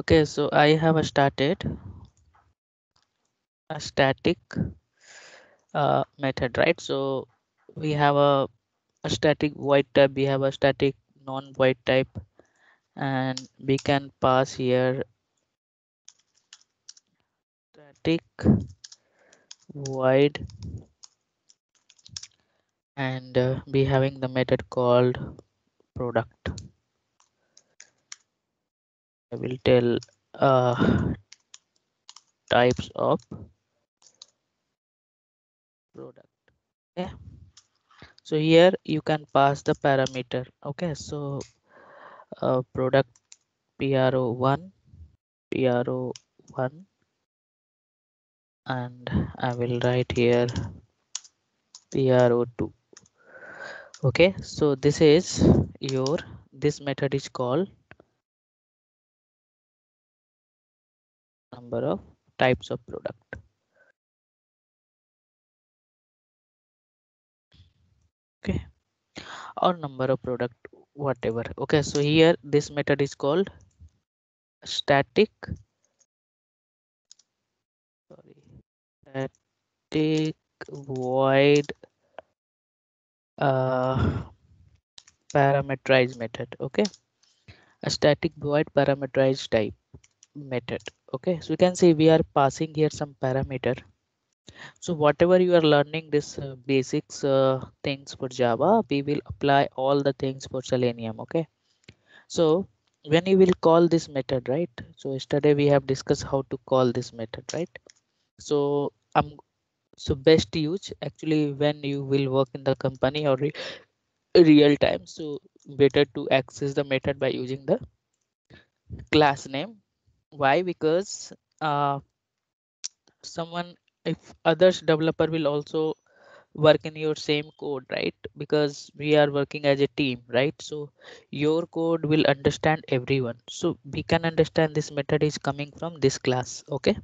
Okay, so I have started a static method, right? So we have a static void type, we have a static non-void type, and we can pass here static void and be having the method called product. I will tell types of product. Okay, so here you can pass the parameter. Okay, so product pro1 pro1, and I will write here pro2. Okay, so this is your, this method is called number of types of product. Okay, or number of product, whatever. Okay, so here this method is called static, sorry, static void parameterized method. Okay, a static void parameterized type method. Okay, so you can see we are passing here some parameter. So whatever you are learning this basics things for Java, we will apply all the things for Selenium. Okay, so when you will call this method, right? So yesterday we have discussed how to call this method, right? So so best use actually when you will work in the company or real time, so better to access the method by using the class name. Why? Because someone, if others developer will also work in your same code, right? Because we are working as a team, right? So your code will understand everyone, so we can understand this method is coming from this class. Okay,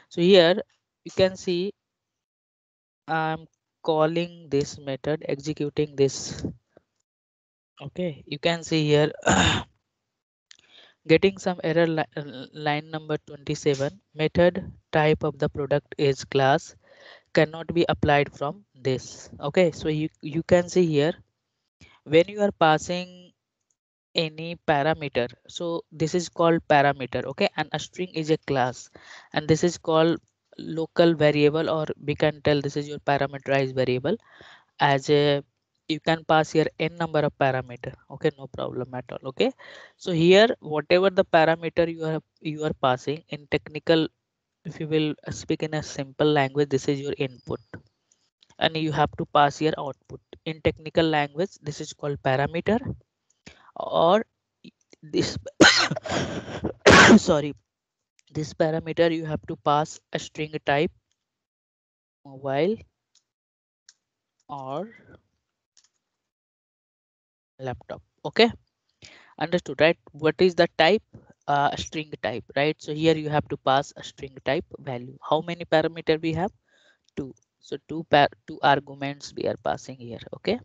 so here you can see I'm calling this method, executing this. Okay, you can see here getting some error line number 27, method type of the product is class, cannot be applied from this. Okay, so you can see here when you are passing any parameter, so this is called parameter. Okay, and a string is a class, and this is called local variable, or we can tell this is your parameterized variable. As a, you can pass here n number of parameter. Okay, no problem at all. Okay, so here whatever the parameter you are passing in technical, if you will speak in a simple language, this is your input, and you have to pass your output. In technical language, this is called parameter, or this sorry, this parameter you have to pass a string type, mobile or laptop. Okay, understood, right? What is the type? A string type, right? So here you have to pass a string type value. How many parameter we have? Two. So two arguments we are passing here. Okay,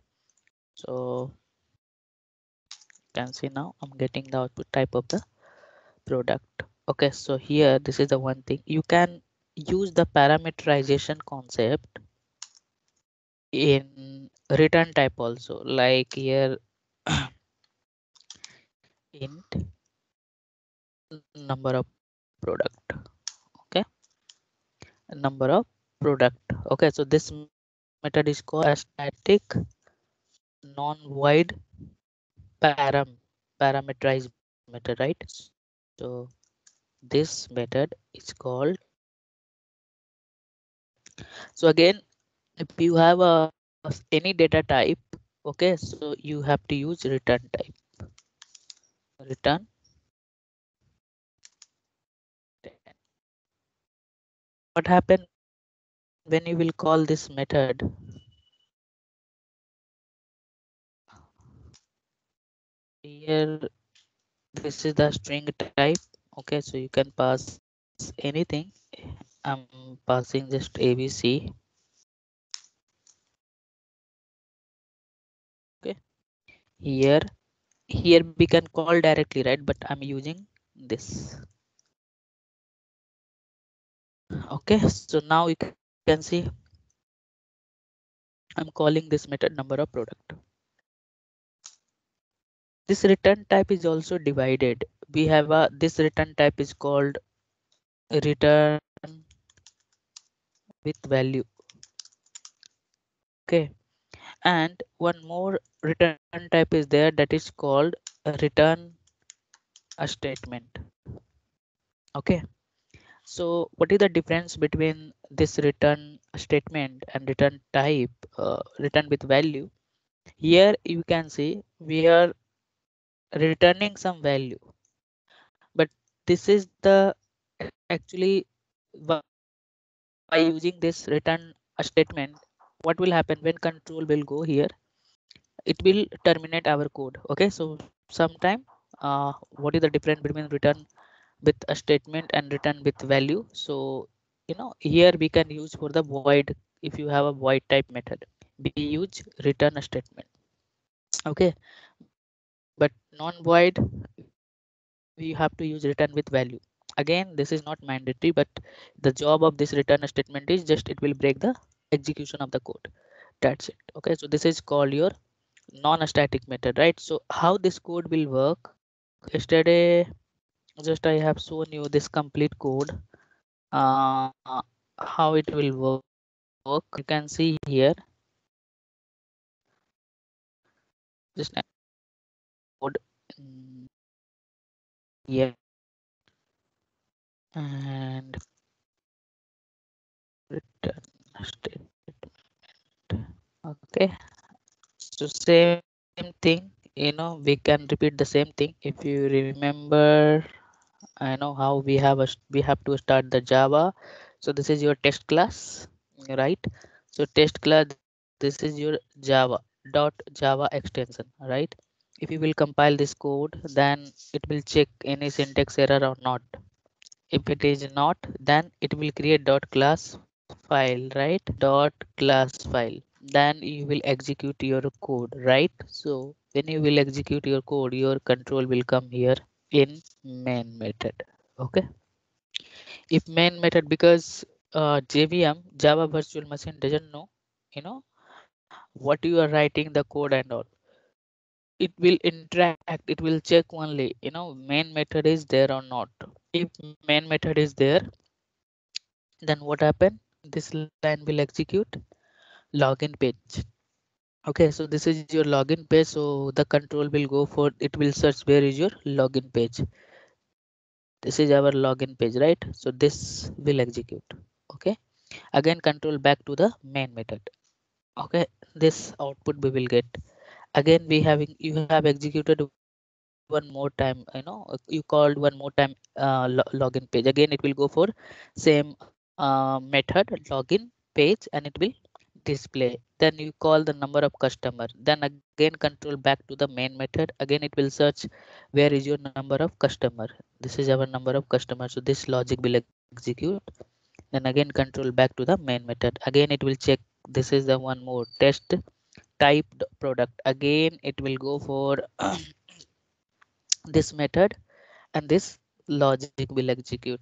so you can see now I'm getting the output type of the product. Okay, so here this is the one thing you can use the parameterization concept in return type also, like here int number of product. Okay, number of product. Okay, so this method is called a static non-void parameterized method, right? So this method is called, so again, if you have any data type, okay, so you have to use return type, return 10. What happened when you will call this method? Here this is the string type. Okay, so you can pass anything. I'm passing just ABC. Okay, here we can call directly, right? But I'm using this. Okay, so now you can see I'm calling this method number of product. This return type is also divided. We have a this return type is called return with value. Okay, and one more return type is there, that is called a return a statement. Okay, so what is the difference between this return statement and return type, return with value? Here you can see we are returning some value, but this is the actually by using this return a statement, what will happen when control will go here, it will terminate our code. Okay, so sometime what is the difference between return with a statement and return with value? So here we can use for the void. If you have a void type method, we use return a statement. Okay, but non-void we have to use return with value. Again, this is not mandatory, but the job of this return statement is just it will break the execution of the code. That's it. Okay, so this is called your non-static method, right? So how this code will work? Yesterday just I have shown you this complete code, uh, how it will work. You can see here, just code here and return statement. Okay, so same thing, we can repeat the same thing. If you remember, I know how we have to start the Java. So this is your test class, right? So test class, this is your Java dot Java extension, right? If you will compile this code, then it will check any syntax error or not. If it is not, then it will create dot class file, right? Dot class file. Then you will execute your code, right? So when you will execute your code, your control will come here in main method. Okay, if main method, because JVM, Java Virtual Machine, doesn't know you know what you are writing the code and all. It will interact, it will check only main method is there or not. If main method is there, then what happen, this line will execute login page. Okay, so this is your login page, so the control will go for, it will search where is your login page. This is our login page, right? So this will execute. Okay, again control back to the main method. Okay, this output we will get. Again we having, you have executed one more time, you called one more time login page. Again it will go for same method login page, and it will display. Then you call the number of customer, then again control back to the main method. Again it will search where is your number of customer. This is our number of customer, so this logic will execute. Then again control back to the main method. Again it will check, this is the one more test type product. Again it will go for this method, and this logic will execute.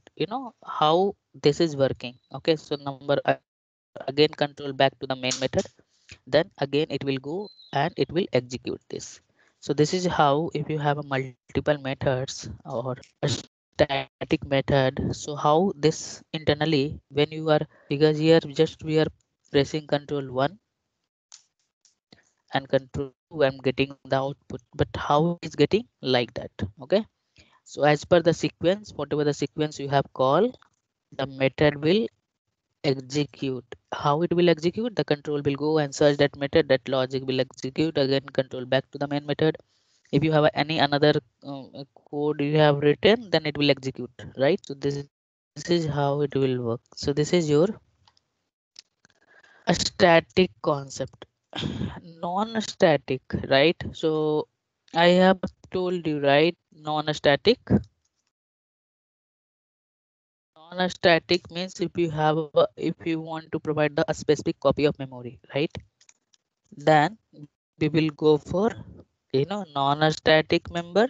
How this is working. Okay, so number, again control back to the main method, then again it will go and it will execute this. So this is how, if you have a multiple methods or a static method, so how this internally when you are, because here just we are pressing control 1 and control 2, I'm getting the output, but how it is getting like that. Okay, so as per the sequence, whatever the sequence you have called, the method will execute. How it will execute, the control will go and search that method, that logic will execute. Again control back to the main method. If you have any another code you have written, then it will execute, right? So this is how it will work. So this is your a static concept. Non-static, right? So I have told you, right? Non-static. Non-static means if you have if you want to provide a specific copy of memory, right? Then we will go for non-static member.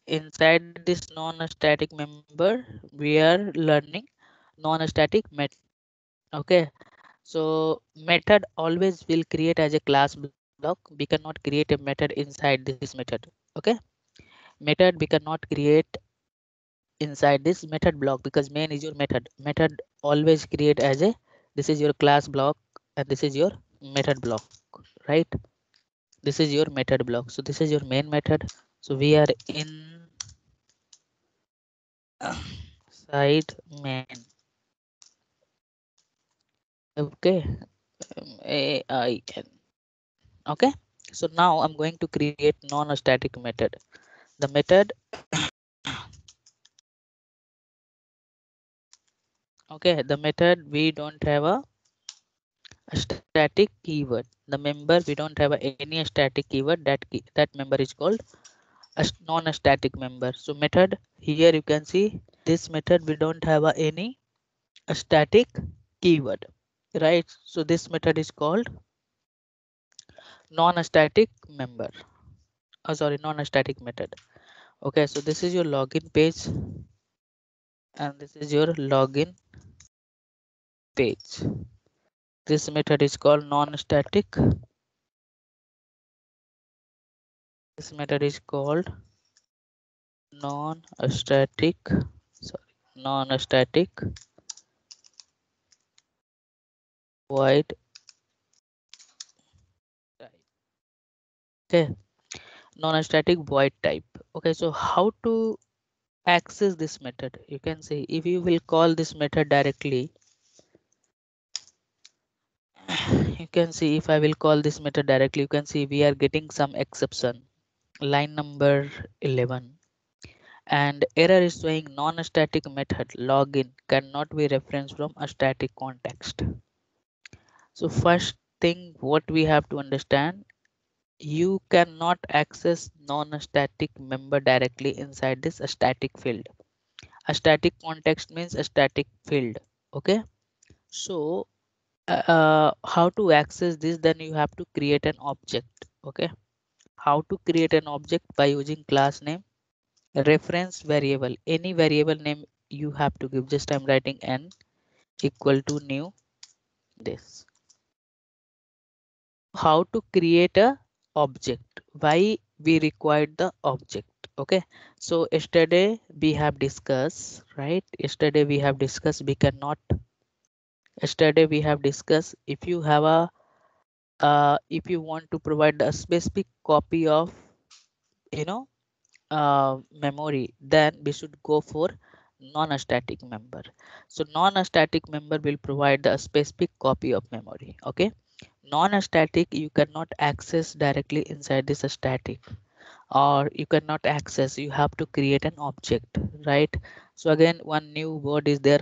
Inside this non-static member, we are learning non-static method. Okay, so method always will create as a class block. We cannot create a method inside this method. Okay, method we cannot create inside this method block because main is your method always create as a, this is your class block and this is your method block, right? This is your method block, so this is your main method. So we are in side main. Okay, AIN. Okay, so now I'm going to create non-static method. The method okay, the method we don't have a static keyword. The member we don't have any static keyword. That member is called a non-static member. So method here you can see this method we don't have any static keyword, right? So this method is called non-static member. Oh, sorry, non-static method. Okay, so this is your login page and this is your login page. This method is called non-static. This method is called non-static. Sorry, non-static void type. Okay, non-static void type. Okay, so how to access this method? You can say if you will call this method directly, you can see if I will call this method directly, you can see we are getting some exception. Line number 11. And error is showing non-static method login cannot be referenced from a static context. So first thing what we have to understand, you cannot access non-static member directly inside this static field. A static context means a static field. Okay, so how to access this, then you have to create an object. Okay, how to create an object? By using class name, reference variable, any variable name you have to give. Just I'm writing n equal to new this. How to create a object, why we required the object. Okay, so yesterday we have discussed, right? Yesterday we have discussed we cannot, yesterday we have discussed if you have a if you want to provide a specific copy of, you know, memory, then we should go for non-static member. So non-static member will provide a specific copy of memory. Okay, non-static you cannot access directly inside this static, or you cannot access, you have to create an object, right? So again one new word is there,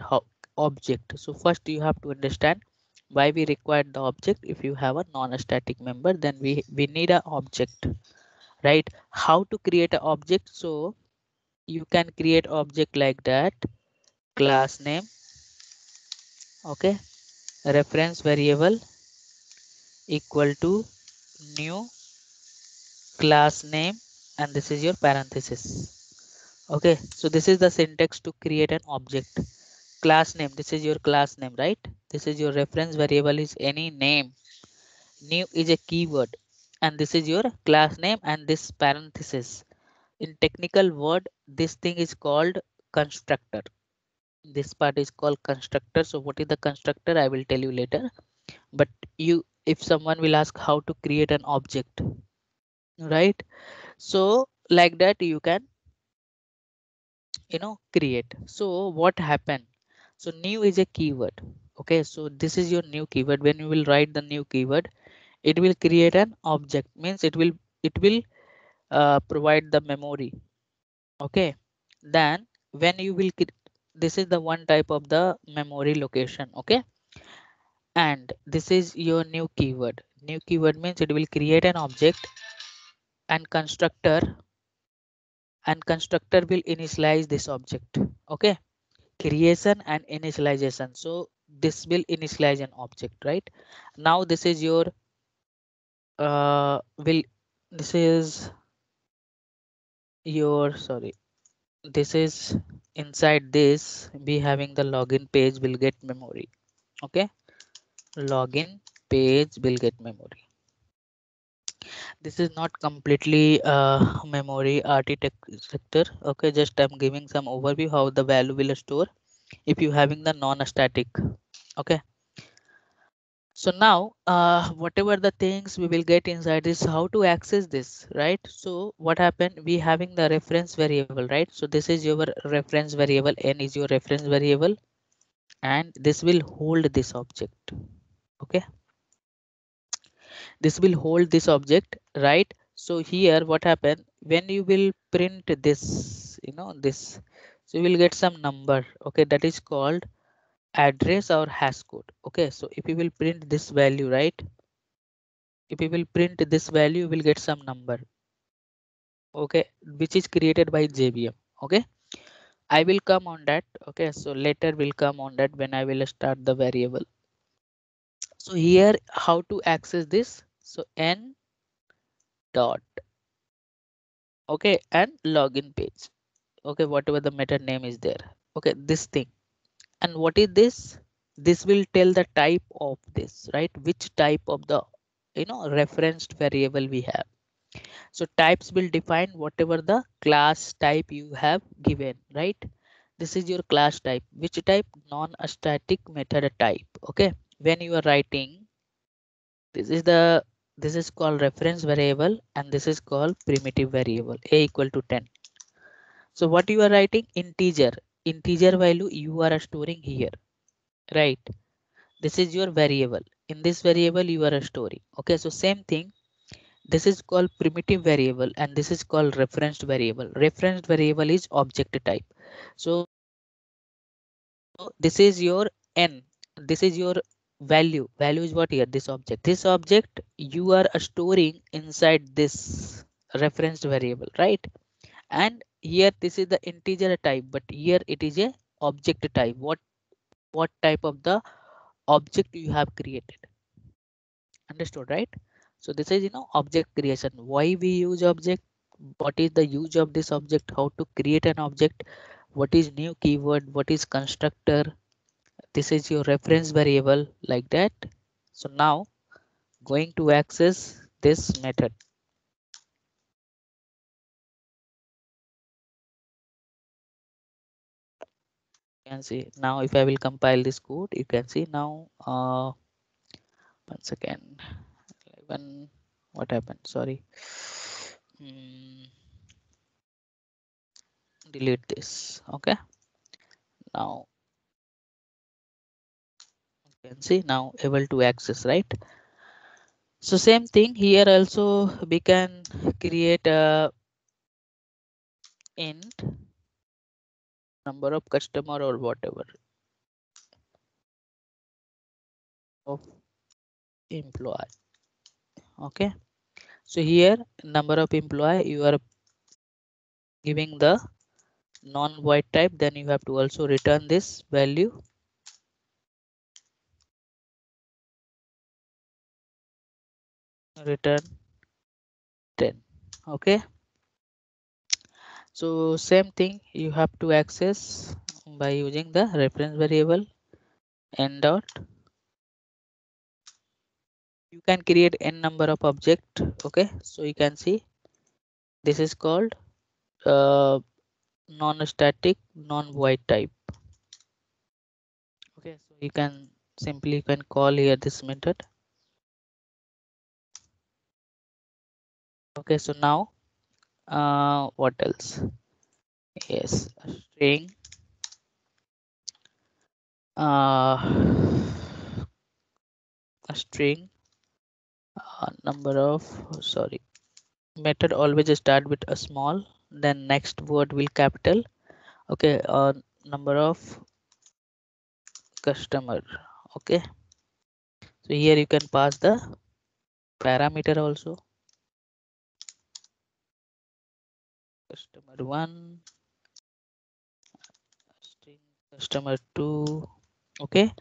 object. So first you have to understand why we require the object. If you have a non-static member, then we need an object, right? How to create an object? So you can create object like that, class name, okay, reference variable equal to new class name, and this is your parenthesis. Okay, so this is the syntax to create an object. Class name, this is your class name, right? This is your reference variable is any name, new is a keyword, and this is your class name and this parenthesis. In technical word, this thing is called constructor. This part is called constructor. So what is the constructor, I will tell you later. But you, if someone will ask how to create an object, right? So like that you can, you know, create. So what happened? So new is a keyword. Okay, so this is your new keyword. When you will write the new keyword, it will create an object, means it will provide the memory. Okay, then when you will this is the one type of the memory location. Okay, and this is your new keyword. New keyword means it will create an object, and constructor will initialize this object. Okay, creation and initialization. So this will initialize an object, right? Now this is your will this is your, sorry, this is inside this be having the login page will get memory. Okay, login page will get memory. This is not completely memory architecture. Okay, just I'm giving some overview how the value will store if you having the non-static. Okay, so now whatever the things we will get inside is how to access this, right? So what happened, we having the reference variable, right? So this is your reference variable, n is your reference variable, and this will hold this object. Okay, this will hold this object, right? So here what happened, when you will print this, this, so you will get some number. Okay, that is called address or hash code. Okay, so if you will print this value, right, if you will print this value, you will get some number. Okay, which is created by JVM. Okay, I will come on that. Okay, so later will come on that when I will start the variable. So here how to access this, so n dot, okay, and login page. Okay, whatever the method name is there. Okay, this thing. And what is this? This will tell the type of this, right? Which type of the referenced variable we have. So types will define whatever the class type you have given, right? This is your class type. Which type? Non-static method type. Okay, when you are writing, this is the, this is called reference variable, and this is called primitive variable, a equal to 10. So what you are writing? Integer value you are storing here, right? This is your variable. In this variable you are storing. Okay, so same thing. This is called primitive variable, and this is called referenced variable. Referenced variable is object type. So this is your n. This is your value. Value is what here? This object. This object you are storing inside this referenced variable, right? And here this is the integer type, but here it is a object type. What type of the object you have created? Understood, right? So this is object creation. Why we use object? What is the use of this object? How to create an object? What is new keyword? What is constructor? This is your reference variable, like that. So now going to access this method. You can see now if I will compile this code, you can see now once again 11, what happened, sorry. Hmm, delete this. Okay, now you can see now able to access, right? So same thing here also, we can create a int number of customer or whatever of employee. Okay, so here number of employee you are giving the non-void type, then you have to also return this value, return 10. Okay, so same thing you have to access by using the reference variable n dot. You can create n number of object. Okay, so you can see this is called non-static non-void type. Okay, so you can simply can call here this method. Okay, so now what else? Yes, a string uh, a string number of, sorry, method always start with a small, then next word will capital. Okay, number of customer. Okay, so here you can pass the parameter also, customer 1, string customer 2. Okay,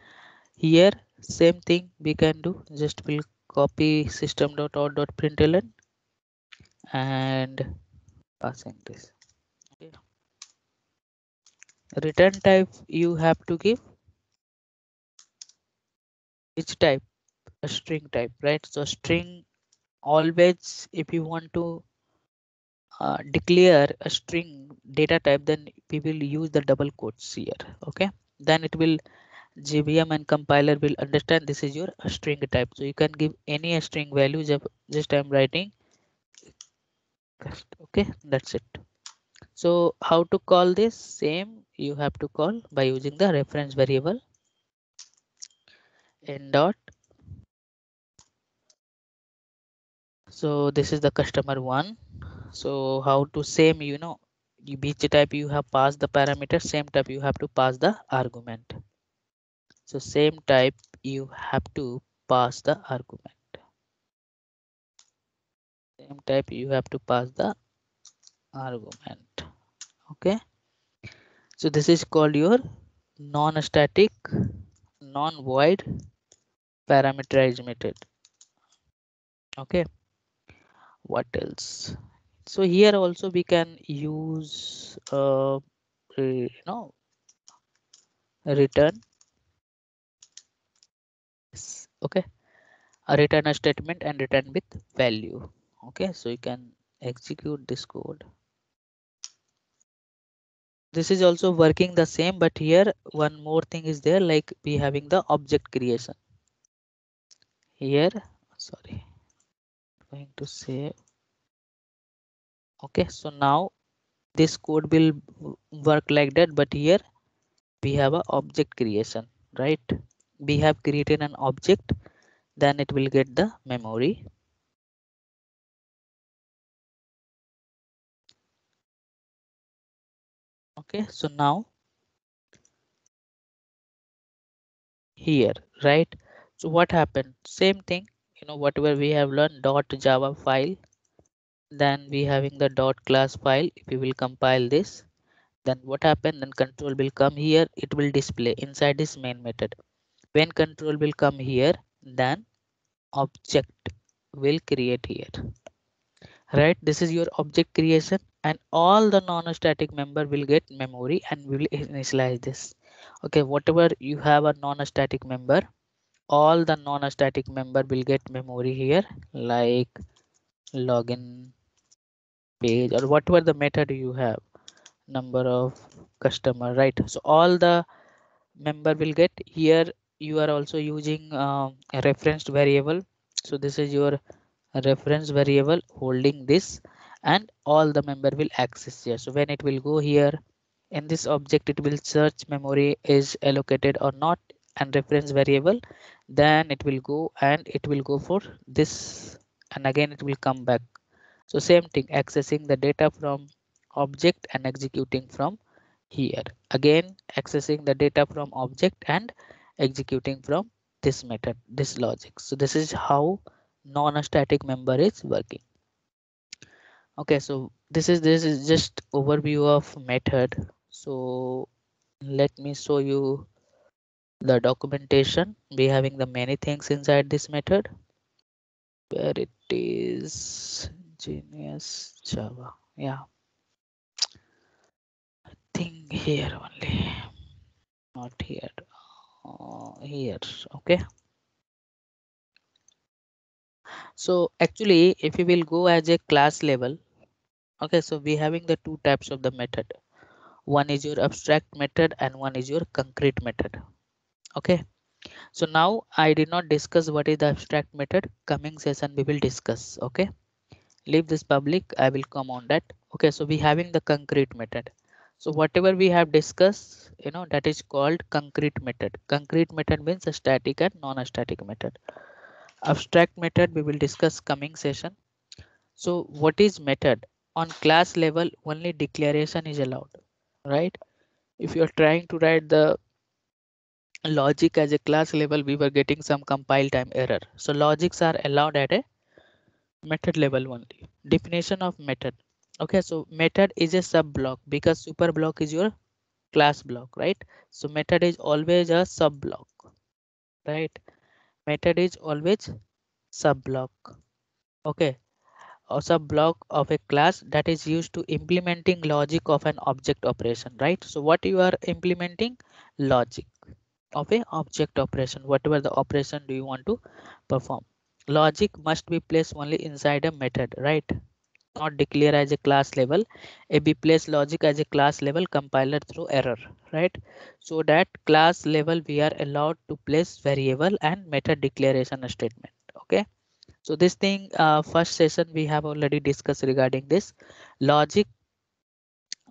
here same thing we can do, just will copy system.out.println and passing this. Okay, Return type you have to give which type? A string type, right? So string, always if you want to declare a string data type, then we will use the double quotes here. Okay, then it will JVM and compiler will understand this is your string type. So you can give any string value. Just I'm writing. Okay, that's it. So how to call this? Same, you have to call by using the reference variable in dot. So this is the customer one. So how to same, each type you have passed the parameter, same type you have to pass the argument. So same type you have to pass the argument. Same type you have to pass the argument. Okay. So this is called your non-static, non-void parameterized method. Okay. What else? So here also we can use return. Okay, a return a statement and return with value. Okay, so you can execute this code. This is also working the same, but here one more thing is there, like we having the object creation here. Sorry, going to save. Okay, so now this code will work like that, but here we have a object creation, right? We have created an object, then it will get the memory. Okay, so now here, right? So what happened? Same thing, whatever we have learned, dot java file, then we having the dot class file. If we will compile this, then what happened? Then control will come here, it will display inside this main method. When control will come here, then object will create here, right? This is your object creation, and all the non-static member will get memory and we will initialize this. Okay, whatever you have a non-static member, all the non-static member will get memory here, like login page or whatever the method you have, number of customer, right? So all the member will get here. You are also using a referenced variable. So this is your reference variable holding this, and all the member will access here. So when it will go here in this object, it will search memory is allocated or not, and reference variable, then it will go and it will go for this, and again it will come back. So same thing, accessing the data from object and executing from here, again accessing the data from object and executing from this method, this logic. So this is how non-static member is working. Okay, so this is just overview of method. So let me show you the documentation. We having the many things inside this method. Where it is, Genius Java. Yeah, I think here only, not here. Here. Okay. So actually, if you will go as a class level, okay, so we having the two types of the method. One is your abstract method and one is your concrete method. Okay, so now I did not discuss what is the abstract method. Coming session we will discuss. Okay, leave this public, I will come on that. Okay, so we having the concrete method. So whatever we have discussed, that is called concrete method. Concrete method means a static and non-static method. Abstract method we will discuss coming session. So what is method? On class level only declaration is allowed, right? If you are trying to write the logic as a class level, we were getting some compile time error. So logics are allowed at a method level only. Definition of method. Okay, so method is a sub block because super block is your class block, right? So method is always a sub block, right? Method is always sub block. Okay. or sub block of a class that is used to implementing logic of an object operation, right? So what you are implementing? Logic of a object operation, whatever the operation do you want to perform. Logic must be placed only inside a method, right? Not declare as a class level. A be place logic as a class level compiler through error, right? So that class level we are allowed to place variable and method declaration statement. Okay, so this thing, first session we have already discussed regarding this. Logic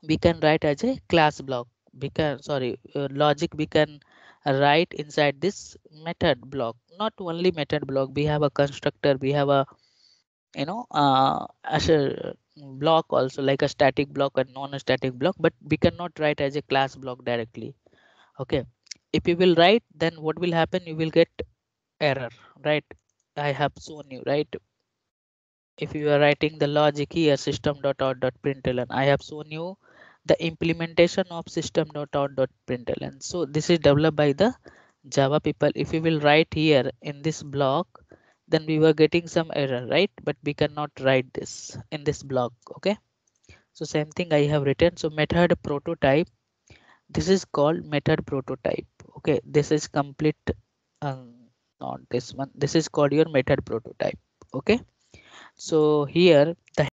we can write as a class block. We can, sorry, logic we can write inside this method block. Not only method block, we have a constructor, we have a, as a block also, like a static block and non-static block, but we cannot write as a class block directly. Okay, if you will write, then what will happen? You will get error, right? I have shown you, right? If you are writing the logic here, system.out.println, I have shown you the implementation of system.out.println. So this is developed by the Java people. If you will write here in this block, then we were getting some error, right? But we cannot write this in this block. Okay, so same thing I have written. So method prototype, this is called method prototype. Okay, this is complete, um, not this one, this is called your method prototype. Okay, so here the